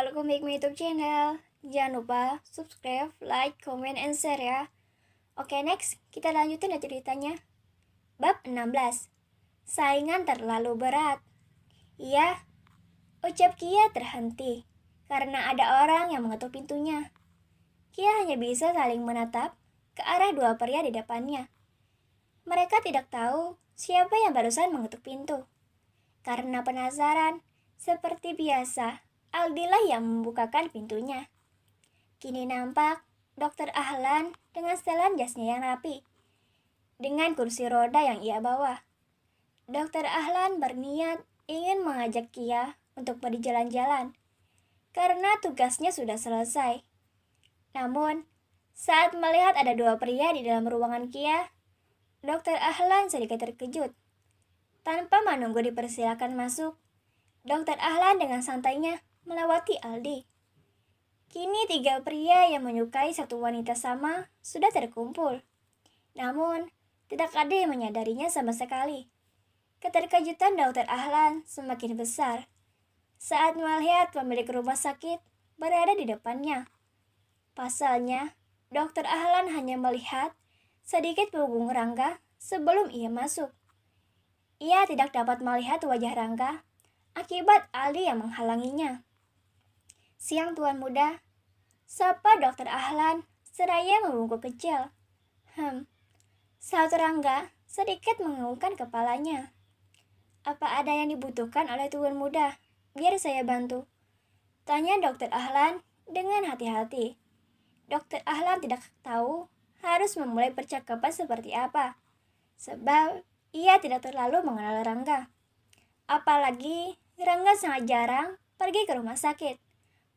welcome back my YouTube channel. Jangan lupa subscribe, like, comment, and share ya. Oke, next kita lanjutin ya ceritanya. Bab 16. Saingan terlalu berat. Iya, ucap Kia terhenti karena ada orang yang mengetuk pintunya. Kia hanya bisa saling menatap ke arah dua pria di depannya. Mereka tidak tahu siapa yang barusan mengetuk pintu. Karena penasaran, seperti biasa, Aldilah yang membukakan pintunya. Kini nampak Dokter Ahlan dengan setelan jasnya yang rapi, dengan kursi roda yang ia bawa. Dokter Ahlan berniat ingin mengajak Kia untuk pergi jalan-jalan, karena tugasnya sudah selesai. Namun, saat melihat ada dua pria di dalam ruangan Kia, Dokter Ahlan sedikit terkejut. Tanpa menunggu dipersilakan masuk, Dokter Ahlan dengan santainya melewati Aldi. Kini tiga pria yang menyukai satu wanita sama sudah terkumpul. Namun, tidak ada yang menyadarinya sama sekali. Keterkejutan Dokter Ahlan semakin besar saat melihat pemilik rumah sakit berada di depannya. Pasalnya, Dokter Ahlan hanya melihat sedikit punggung Rangga sebelum ia masuk. Ia tidak dapat melihat wajah Rangga akibat Aldi yang menghalanginya. "Siang Tuan Muda," sapa Dokter Ahlan seraya membungkuk kecil. Saut Rangga sedikit menganggukkan kepalanya. "Apa ada yang dibutuhkan oleh Tuan Muda? Biar saya bantu," tanya Dokter Ahlan dengan hati-hati. Dokter Ahlan tidak tahu harus memulai percakapan seperti apa, sebab ia tidak terlalu mengenal Rangga. Apalagi Rangga sangat jarang pergi ke rumah sakit.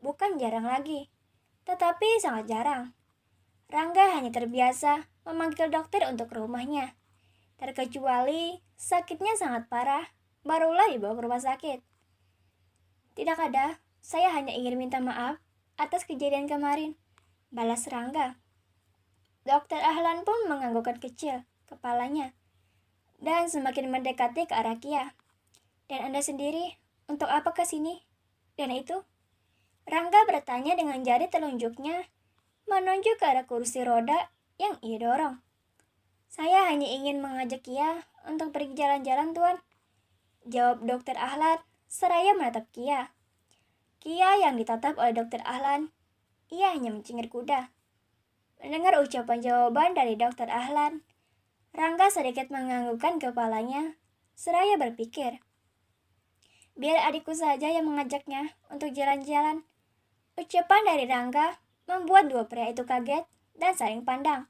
Bukan jarang lagi, tetapi sangat jarang. Rangga hanya terbiasa memanggil dokter untuk ke rumahnya. Terkecuali sakitnya sangat parah, barulah dibawa ke rumah sakit. "Tidak ada, saya hanya ingin minta maaf atas kejadian kemarin," balas Rangga. Dokter Ahlan pun menganggukkan kecil kepalanya dan semakin mendekati ke arah Kia. "Dan Anda sendiri, untuk apa ke sini? Dan itu?" Rangga bertanya dengan jari telunjuknya menunjuk ke arah kursi roda yang ia dorong. "Saya hanya ingin mengajak Kia untuk pergi jalan-jalan, Tuan," jawab Dokter Ahlan seraya menatap Kia. Kia yang ditatap oleh Dokter Ahlan, ia hanya mencingir kuda. Mendengar ucapan jawaban dari Dokter Ahlan, Rangga sedikit menganggukkan kepalanya seraya berpikir, "Biar adikku saja yang mengajaknya untuk jalan-jalan." Ucapan dari Rangga membuat dua pria itu kaget dan saling pandang.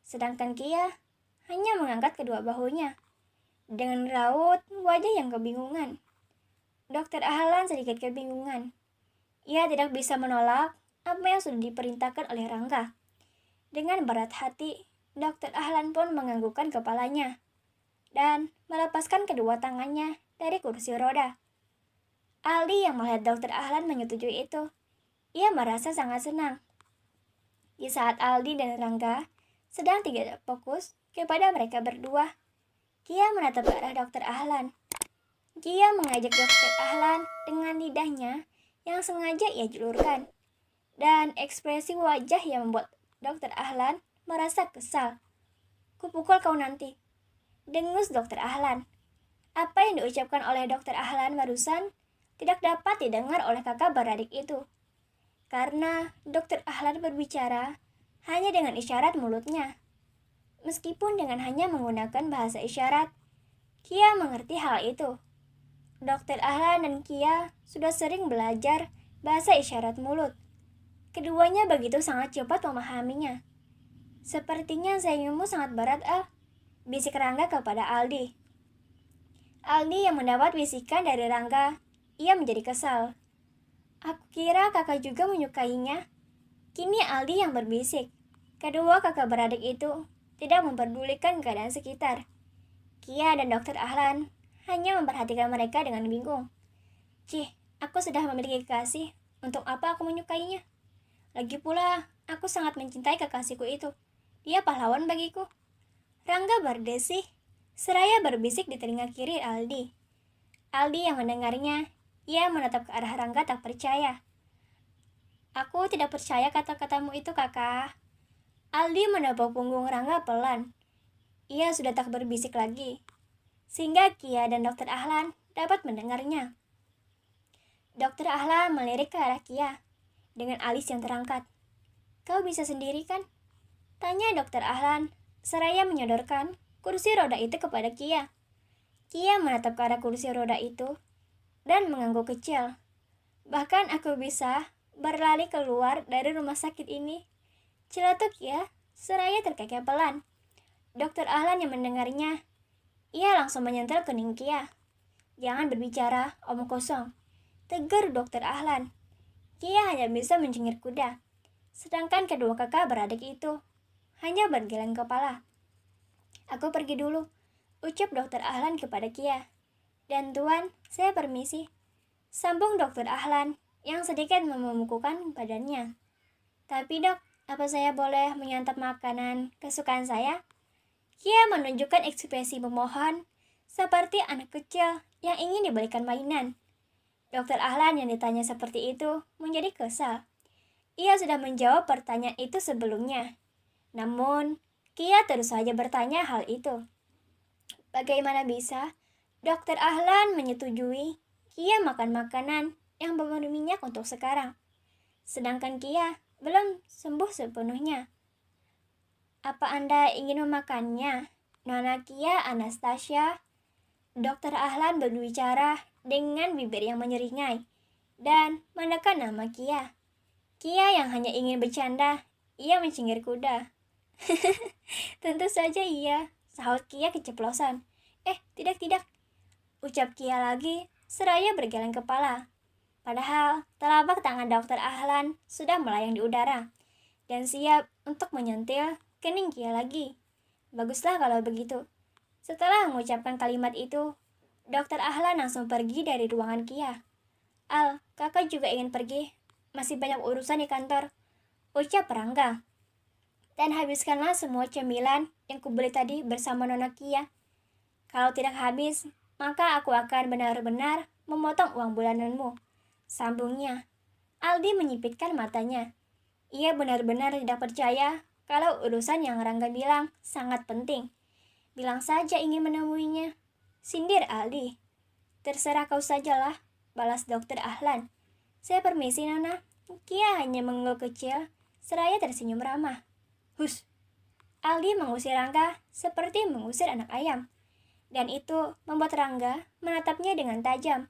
Sedangkan Kia hanya mengangkat kedua bahunya dengan raut wajah yang kebingungan. Dokter Ahlan sedikit kebingungan. Ia tidak bisa menolak apa yang sudah diperintahkan oleh Rangga. Dengan berat hati, Dokter Ahlan pun menganggukkan kepalanya dan melepaskan kedua tangannya dari kursi roda. Aldi yang melihat Dokter Ahlan menyetujui itu, ia merasa sangat senang. Di saat Aldi dan Rangga sedang tidak fokus kepada mereka berdua, Kia menatap ke arah Dokter Ahlan. Kia mengajak Dokter Ahlan dengan lidahnya yang sengaja ia julurkan, dan ekspresi wajah yang membuat Dokter Ahlan merasa kesal. "Kupukul kau nanti," dengus Dokter Ahlan. Apa yang diucapkan oleh Dokter Ahlan barusan tidak dapat didengar oleh kakak beradik itu, karena Dokter Ahlan berbicara hanya dengan isyarat mulutnya. Meskipun dengan hanya menggunakan bahasa isyarat, Kia mengerti hal itu. Dokter Ahlan dan Kia sudah sering belajar bahasa isyarat mulut. Keduanya begitu sangat cepat memahaminya. "Sepertinya sainganmu sangat berat, bisik Rangga kepada Aldi. Aldi yang mendapat bisikan dari Rangga, ia menjadi kesal. "Aku kira kakak juga menyukainya." Kini Aldi yang berbisik. Kedua kakak beradik itu tidak memperdulikan keadaan sekitar. Kia dan Dokter Ahlan hanya memperhatikan mereka dengan bingung. "Cih, aku sudah memiliki kekasih. Untuk apa aku menyukainya? Lagi pula, aku sangat mencintai kekasihku itu. Dia pahlawan bagiku," Rangga berdesih seraya berbisik di telinga kiri Aldi. Aldi yang mendengarnya, ia menatap ke arah Rangga tak percaya. Aku tidak percaya kata-katamu itu, Kakak. Aldi menepuk punggung Rangga pelan. Ia sudah tak berbisik lagi, sehingga Kia dan Dokter Ahlan dapat mendengarnya. Dokter Ahlan melirik ke arah Kia dengan alis yang terangkat. Kau bisa sendiri kan? Tanya Dokter Ahlan, seraya menyodorkan kursi roda itu kepada Kia. Kia menatap ke arah kursi roda itu dan mengangguk kecil. Bahkan aku bisa berlari keluar dari rumah sakit ini. Celetuk Kia, seraya terkekeh pelan. Dokter Ahlan yang mendengarnya, ia langsung menyentil kening Kia. Jangan berbicara, omong kosong. Tegur Dokter Ahlan. Kia hanya bisa mencengir kuda. Sedangkan kedua kakak beradik itu hanya bergeleng kepala. Aku pergi dulu, ucap Dokter Ahlan kepada Kia. Dan Tuan, saya permisi. Sambung Dokter Ahlan yang sedikit memumukukan badannya. Tapi dok, apa saya boleh menyantap makanan kesukaan saya? Kia menunjukkan ekspresi memohon, seperti anak kecil yang ingin diberikan mainan. Dokter Ahlan yang ditanya seperti itu menjadi kesal. Ia sudah menjawab pertanyaan itu sebelumnya. Namun, Kia terus saja bertanya hal itu. Bagaimana bisa Dokter Ahlan menyetujui Kia makan makanan yang berminyak untuk sekarang, sedangkan Kia belum sembuh sepenuhnya? Apa Anda ingin memakannya, Nona Kia Anastasia? Dokter Ahlan berbicara dengan bibir yang menyeringai dan menekan nama Kia. Kia yang hanya ingin bercanda, ia mencengir kuda. Tentu saja iya, sahut Kia keceplosan. Tidak, ucap Kia lagi, seraya bergeleng kepala. Padahal, telapak tangan Dokter Ahlan sudah melayang di udara dan siap untuk menyentil kening Kia lagi. Baguslah kalau begitu. Setelah mengucapkan kalimat itu, Dokter Ahlan langsung pergi dari ruangan Kia. Al, kakak juga ingin pergi. Masih banyak urusan di kantor, ucap Rangga. Dan habiskanlah semua cemilan yang kubeli tadi bersama Nona Kia. Kalau tidak habis, maka aku akan benar-benar memotong uang bulananmu, sambungnya. Aldi menyipitkan matanya. Ia benar-benar tidak percaya kalau urusan yang Rangga bilang sangat penting. Bilang saja ingin menemuinya, sindir Aldi. Terserah kau sajalah, balas Dokter Ahlan. Saya permisi, Nona. Kia hanya mengangguk kecil, seraya tersenyum ramah. Hus! Aldi mengusir Rangga seperti mengusir anak ayam. Dan itu membuat Rangga menatapnya dengan tajam.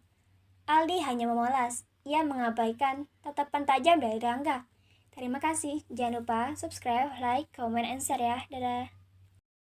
Aldi hanya memolas. Ia mengabaikan tatapan tajam dari Rangga. Terima kasih. Jangan lupa subscribe, like, comment, and share ya. Dadah.